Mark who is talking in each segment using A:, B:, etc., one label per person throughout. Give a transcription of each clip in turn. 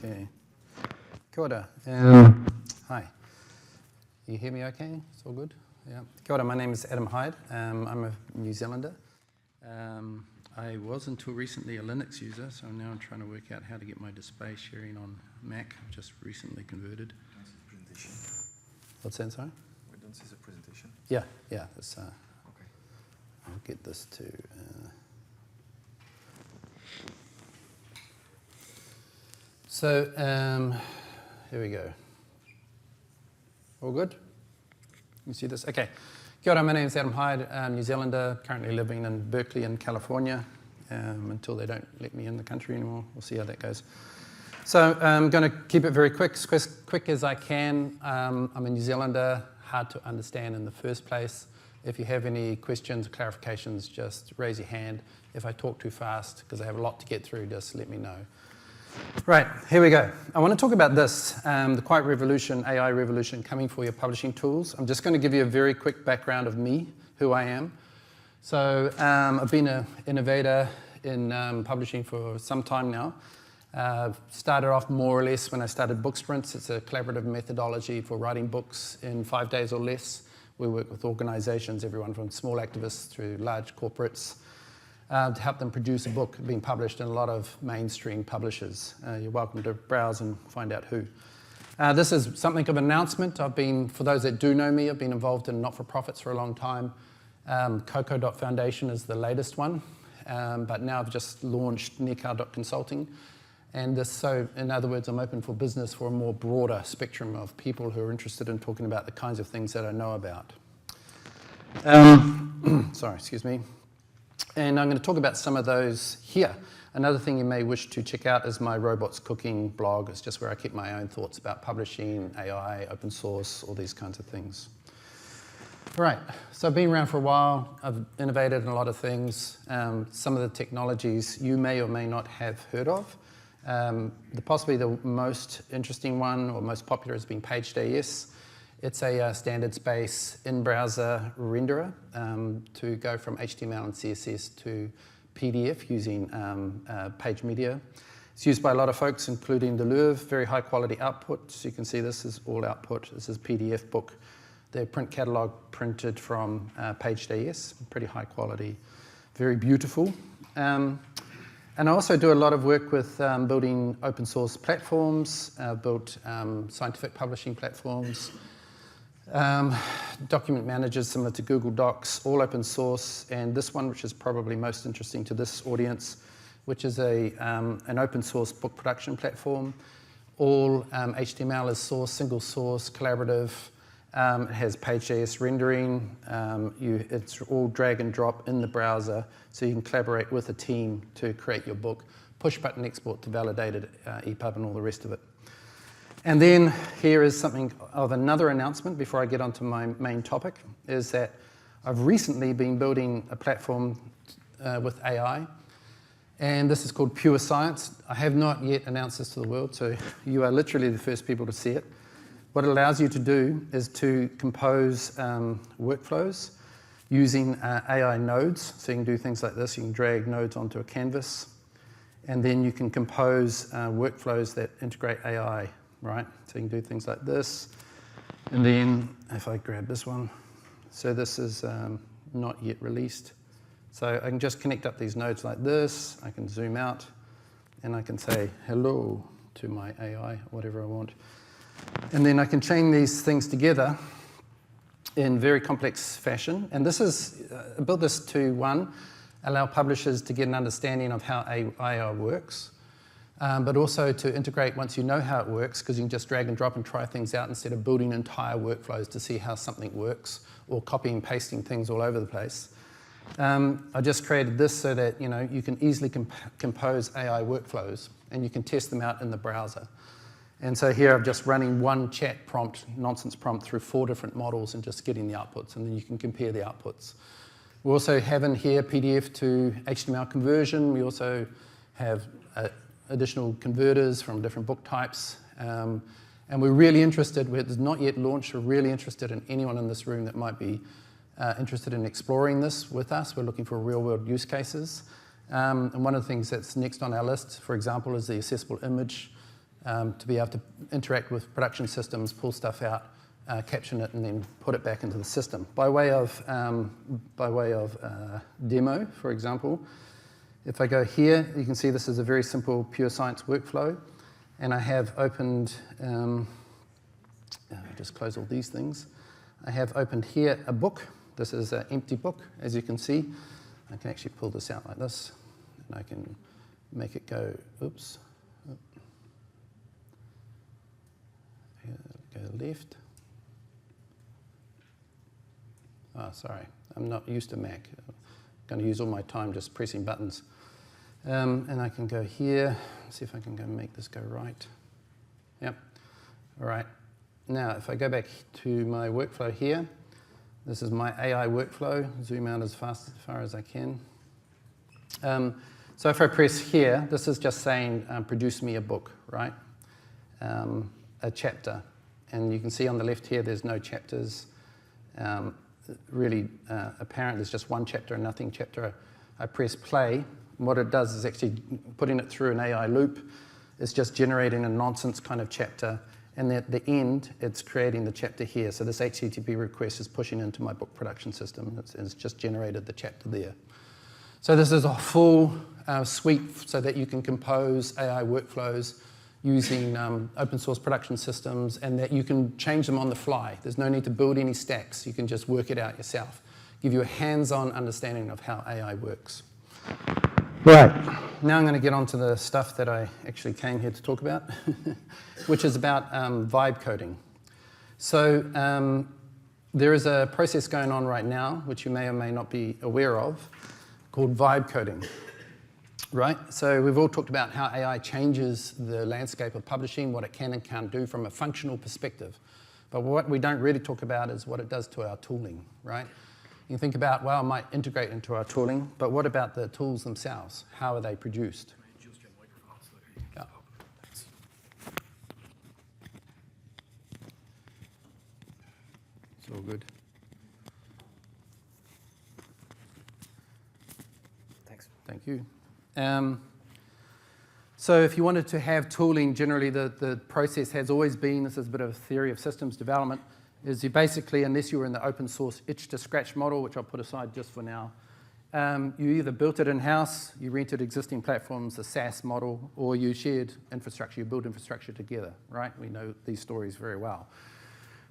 A: Okay. Kia ora. Hi. You hear me okay? It's all good? Yeah. Kia ora, my name is Adam Hyde. I'm a New Zealander. I was until recently a Linux user, so now I'm trying to work out how to get my display sharing on Mac. I've just recently converted.
B: Presentation.
A: What's that, sorry?
B: We don't see the presentation.
A: Yeah. That's,
B: Okay.
A: I'll get this to... So, here we go. All good? You see this? Okay. Kia ora, my name is Adam Hyde. I'm New Zealander, currently living in Berkeley in California, until they don't let me in the country anymore. We'll see how that goes. So I'm going to keep it very quick, as quick as I can. I'm a New Zealander, hard to understand in the first place. If you have any questions or clarifications, just raise your hand. If I talk too fast, because I have a lot to get through, just let me know. Right, here we go. I want to talk about this, the quiet revolution, AI revolution coming for your publishing tools. I'm just going to give you a very quick background of me, who I am. So I've been an innovator in publishing for some time now. Started off more or less when I started Book Sprints. It's a collaborative methodology for writing books in 5 days or less. We work with organizations, everyone from small activists through large corporates, to help them produce a book being published in a lot of mainstream publishers. You're welcome to browse and find out who. This is something of an announcement. For those that do know me, I've been involved in not-for-profits for a long time. Coko Foundation is the latest one, but now I've just launched Consulting. And this, so in other words, I'm open for business for a more broader spectrum of people who are interested in talking about the kinds of things that I know about. Sorry, excuse me. And I'm going to talk about some of those here. Another thing you may wish to check out is my Robots Cooking blog. It's just where I keep my own thoughts about publishing, AI, open source, all these kinds of things. Right, so I've been around for a while. I've innovated in a lot of things. Some of the technologies you may or may not have heard of. Possibly the most interesting one or most popular has been Page.js. It's a standard space in-browser renderer to go from HTML and CSS to PDF using page media. It's used by a lot of folks, including the Louvre, very high quality output. So you can see this is all output. This is PDF book. Their print catalog printed from Page.js, pretty high quality, very beautiful. And I also do a lot of work with building open source platforms. I've built scientific publishing platforms, document managers similar to Google Docs, all open source, and this one, which is probably most interesting to this audience, which is an open source book production platform. All HTML is source, single source, collaborative. It has Page.js rendering. It's all drag and drop in the browser, so you can collaborate with a team to create your book, push button export to validated EPUB and all the rest of it. And then here is something of another announcement before I get onto my main topic, is that I've recently been building a platform with AI, and this is called Pure Science. I have not yet announced this to the world, so you are literally the first people to see it. What it allows you to do is to compose workflows using AI nodes. So you can do things like this. You can drag nodes onto a canvas, and then you can compose workflows that integrate AI. Right, so you can do things like this, and then if I grab this one, so this is not yet released. So I can just connect up these nodes like this, I can zoom out, and I can say hello to my AI, whatever I want. And then I can chain these things together in very complex fashion. And this is, I built this to, one, allow publishers to get an understanding of how AI works. But also to integrate once you know how it works, because you can just drag and drop and try things out instead of building entire workflows to see how something works or copying and pasting things all over the place. I just created this so that you can easily compose AI workflows and you can test them out in the browser. And so here I'm just running one chat prompt, nonsense prompt through 4 different models and just getting the outputs, and then you can compare the outputs. We also have in here PDF to HTML conversion. We also have additional converters from different book types. And we're really interested, it's not yet launched, we're really interested in anyone in this room that might be interested in exploring this with us. We're looking for real world use cases. And one of the things that's next on our list, for example, is the accessible image to be able to interact with production systems, pull stuff out, caption it, and then put it back into the system. By way of demo, for example, if I go here, you can see this is a very simple pure science workflow, and I have opened, just close all these things. I have opened here a book. This is an empty book, as you can see. I can actually pull this out like this, and I can make it go, oops, go left. Oh, sorry, I'm not used to Mac. I'm going to use all my time just pressing buttons. And I can go here, see if I can go make this go right. Yep, all right. Now, if I go back to my workflow here, this is my AI workflow. Zoom out as far as I can. So if I press here, this is just saying, produce me a book, right? A chapter. And you can see on the left here, there's no chapters. Really apparent, there's just one chapter and nothing chapter. I press play. What it does is actually putting it through an AI loop. It's just generating a nonsense kind of chapter. And at the end, it's creating the chapter here. So this HTTP request is pushing into my book production system. It's just generated the chapter there. So this is a full suite so that you can compose AI workflows using open source production systems, and that you can change them on the fly. There's no need to build any stacks. You can just work it out yourself. Give you a hands-on understanding of how AI works. Right, now I'm going to get on to the stuff that I actually came here to talk about, which is about vibe coding. So there is a process going on right now, which you may or may not be aware of, called vibe coding. Right, so we've all talked about how AI changes the landscape of publishing, what it can and can't do from a functional perspective. But what we don't really talk about is what it does to our tooling, right? You think about, well, it might integrate into our tooling, but what about the tools themselves? How are they produced? Yeah. It's all good.
B: Thanks.
A: Thank you. So if you wanted to have tooling, generally the process has always been, this is a bit of a theory of systems development, is you basically, unless you were in the open source itch to scratch model, which I'll put aside just for now, you either built it in-house, you rented existing platforms, a SaaS model, or you shared infrastructure, you build infrastructure together, right? We know these stories very well.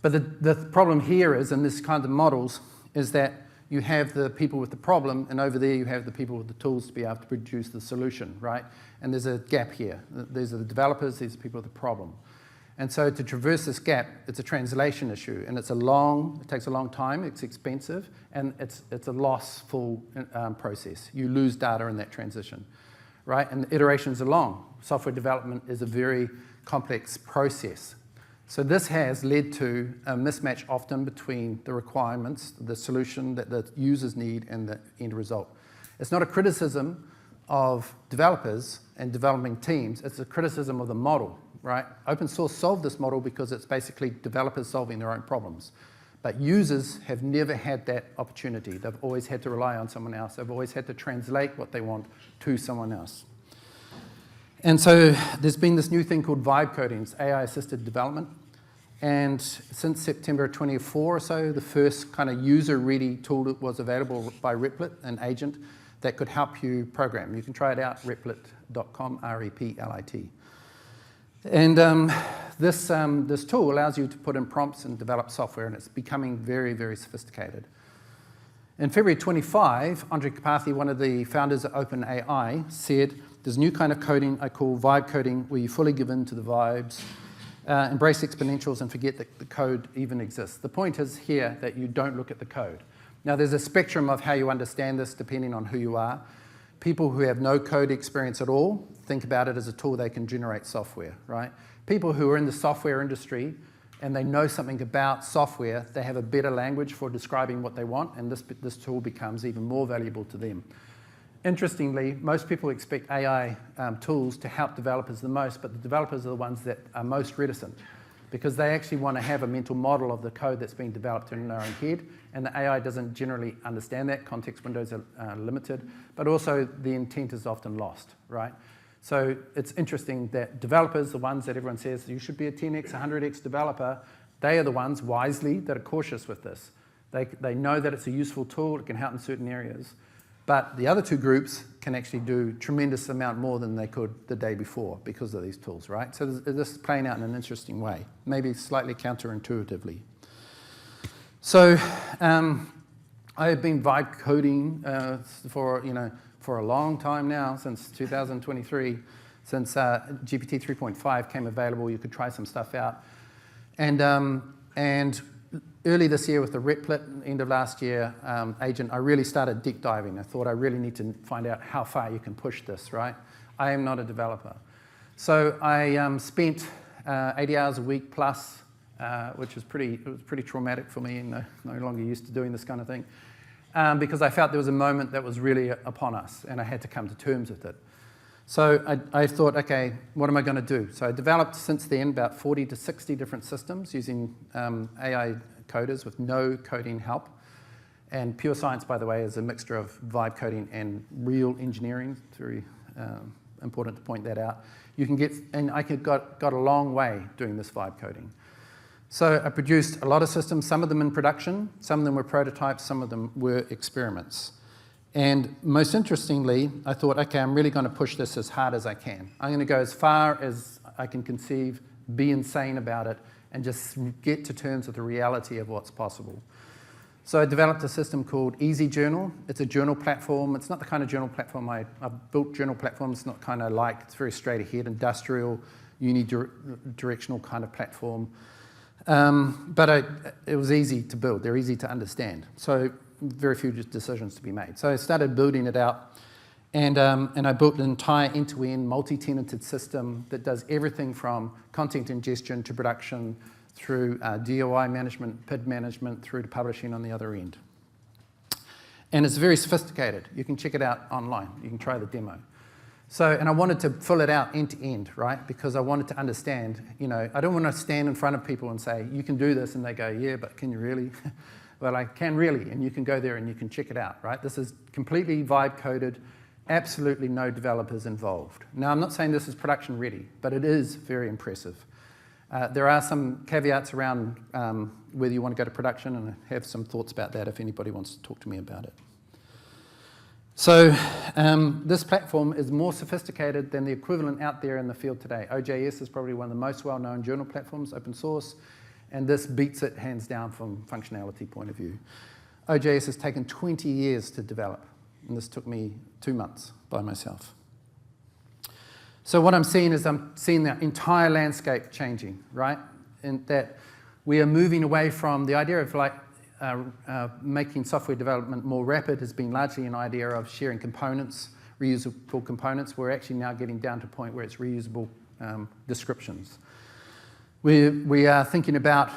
A: But the problem here is, in this kind of models, is that you have the people with the problem, and over there you have the people with the tools to be able to produce the solution, right? And there's a gap here. These are the developers, these are people with the problem. And so to traverse this gap, it's a translation issue, and it takes a long time, it's expensive, and it's a lossful process. You lose data in that transition, right? And the iterations are long. Software development is a very complex process. So this has led to a mismatch often between the requirements, the solution that the users need, and the end result. It's not a criticism of developers and developing teams, it's a criticism of the model, right? Open source solved this model because it's basically developers solving their own problems. But users have never had that opportunity. They've always had to rely on someone else. They've always had to translate what they want to someone else. And so there's been this new thing called vibe coding, it's AI-assisted development. And since September 24 or so, the first kind of user-ready tool that was available by Replit, an agent that could help you program. You can try it out, replit.com, R-E-P-L-I-T. And this tool allows you to put in prompts and develop software, and it's becoming very, very sophisticated. In February 25, Andre Karpathy, one of the founders of OpenAI, said, there's a new kind of coding I call vibe coding, where you fully give in to the vibes, embrace exponentials, and forget that the code even exists. The point is here that you don't look at the code. Now, there's a spectrum of how you understand this depending on who you are. People who have no code experience at all think about it as a tool they can generate software, right? People who are in the software industry and they know something about software, they have a better language for describing what they want, and this tool becomes even more valuable to them. Interestingly, most people expect AI tools to help developers the most, but the developers are the ones that are most reticent because they actually want to have a mental model of the code that's being developed in their own head, and the AI doesn't generally understand that. Context windows are limited, but also the intent is often lost, right? So it's interesting that developers, the ones that everyone says you should be a 10x, 100x developer, they are the ones, wisely, that are cautious with this. They know that it's a useful tool, it can help in certain areas. But the other two groups can actually do tremendous amount more than they could the day before because of these tools, right? So this is playing out in an interesting way, maybe slightly counterintuitively. So I have been vibe coding for a long time now, since 2023, since GPT 3.5 came available. You could try some stuff out, and early this year with the Replit, end of last year, agent, I really started deep diving. I thought I really need to find out how far you can push this, right? I am not a developer. So I spent 80 hours a week plus, which was pretty traumatic for me, and no longer used to doing this kind of thing, because I felt there was a moment that was really upon us, and I had to come to terms with it. So I thought, okay, what am I going to do? So I developed since then about 40 to 60 different systems using AI coders with no coding help. And pure science, by the way, is a mixture of vibe coding and real engineering. It's very important to point that out. You can get, and I got a long way doing this vibe coding. So I produced a lot of systems, some of them in production, some of them were prototypes, some of them were experiments. And most interestingly, I thought, okay, I'm really going to push this as hard as I can. I'm going to go as far as I can conceive, be insane about it, and just get to terms with the reality of what's possible. So I developed a system called Easy Journal. It's a journal platform. It's not the kind of journal platform I've built journal platforms. It's not kind of like, it's very straight ahead, industrial, unidirectional kind of platform. But it was easy to build. They're easy to understand. So very few decisions to be made. So I started building it out, and I built an entire end-to-end multi-tenanted system that does everything from content ingestion to production through DOI management, PID management, through to publishing on the other end. And it's very sophisticated. You can check it out online. You can try the demo. So, and I wanted to fill it out end to end, right? Because I wanted to understand, I don't want to stand in front of people and say, you can do this, and they go, yeah, but can you really? Well, I can really, and you can go there and you can check it out, right? This is completely vibe coded, absolutely no developers involved. Now, I'm not saying this is production ready, but it is very impressive. There are some caveats around whether you want to go to production, and I have some thoughts about that if anybody wants to talk to me about it. So this platform is more sophisticated than the equivalent out there in the field today. OJS is probably one of the most well-known journal platforms, open source, and this beats it hands down from functionality point of view. OJS has taken 20 years to develop, and this took me 2 months by myself. So what I'm seeing is I'm seeing the entire landscape changing, right? And that we are moving away from the idea of like making software development more rapid has been largely an idea of sharing components, reusable components. We're actually now getting down to a point where it's reusable descriptions. We are thinking about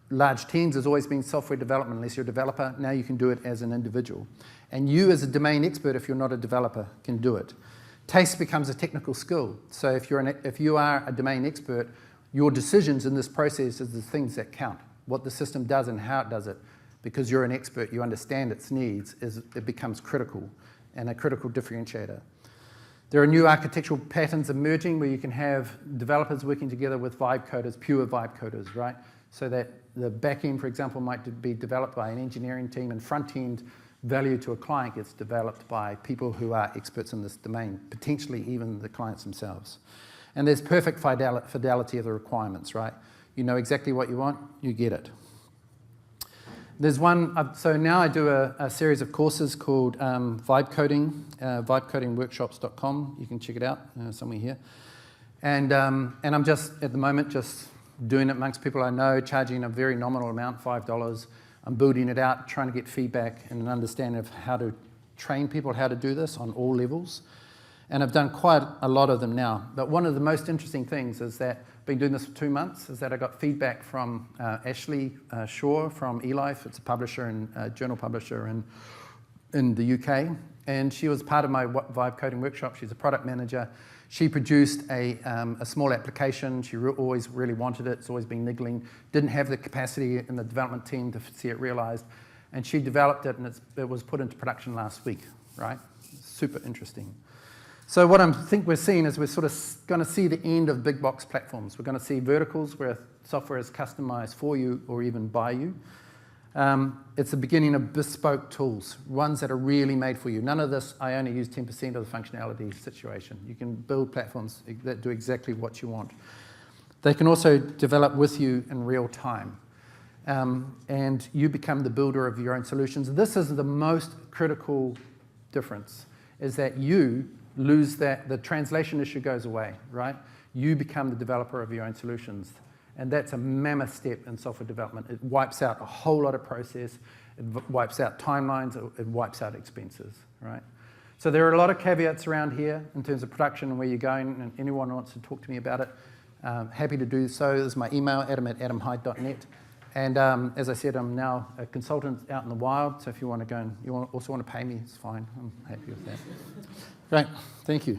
A: large teams. There's always been software development unless you're a developer. Now you can do it as an individual. And you as a domain expert, if you're not a developer, can do it. Taste becomes a technical skill. So if you are a domain expert, your decisions in this process is the things that count. What the system does and how it does it. Because you're an expert, you understand its needs, it becomes critical and a critical differentiator. There are new architectural patterns emerging where you can have developers working together with vibe coders, pure vibe coders, right? So that the back end, for example, might be developed by an engineering team, and front end value to a client gets developed by people who are experts in this domain, potentially even the clients themselves. And there's perfect fidelity of the requirements, right? You know exactly what you want, you get it. There's one, so now I do a series of courses called Vibe Coding, vibecodingworkshops.com. You can check it out somewhere here. And I'm just, at the moment, just doing it amongst people I know, charging a very nominal amount, $5. I'm building it out, trying to get feedback and an understanding of how to train people how to do this on all levels. And I've done quite a lot of them now. But one of the most interesting things is that I've been doing this for 2 months, is that I got feedback from Ashley Shaw from eLife. It's a publisher and journal publisher in the UK. And she was part of my Vibe Coding workshop. She's a product manager. She produced a small application. She always really wanted it. It's always been niggling. Didn't have the capacity in the development team to see it realized. And she developed it, and it was put into production last week, right? Super interesting. So what I think we're seeing is we're sort of going to see the end of big box platforms. We're going to see verticals where software is customized for you or even by you. It's the beginning of bespoke tools, ones that are really made for you. None of this, I only use 10% of the functionality situation. You can build platforms that do exactly what you want. They can also develop with you in real time. And you become the builder of your own solutions. This is the most critical difference, is that you lose that, the translation issue goes away, right? You become the developer of your own solutions. And that's a mammoth step in software development. It wipes out a whole lot of process. It wipes out timelines. It wipes out expenses, right? So there are a lot of caveats around here in terms of production and where you're going. And anyone who wants to talk to me about it, happy to do so. This is my email, adam@adamhyde.net. And as I said, I'm now a consultant out in the wild. So if you want to go and also want to pay me, it's fine. I'm happy with that. Great. Thank you.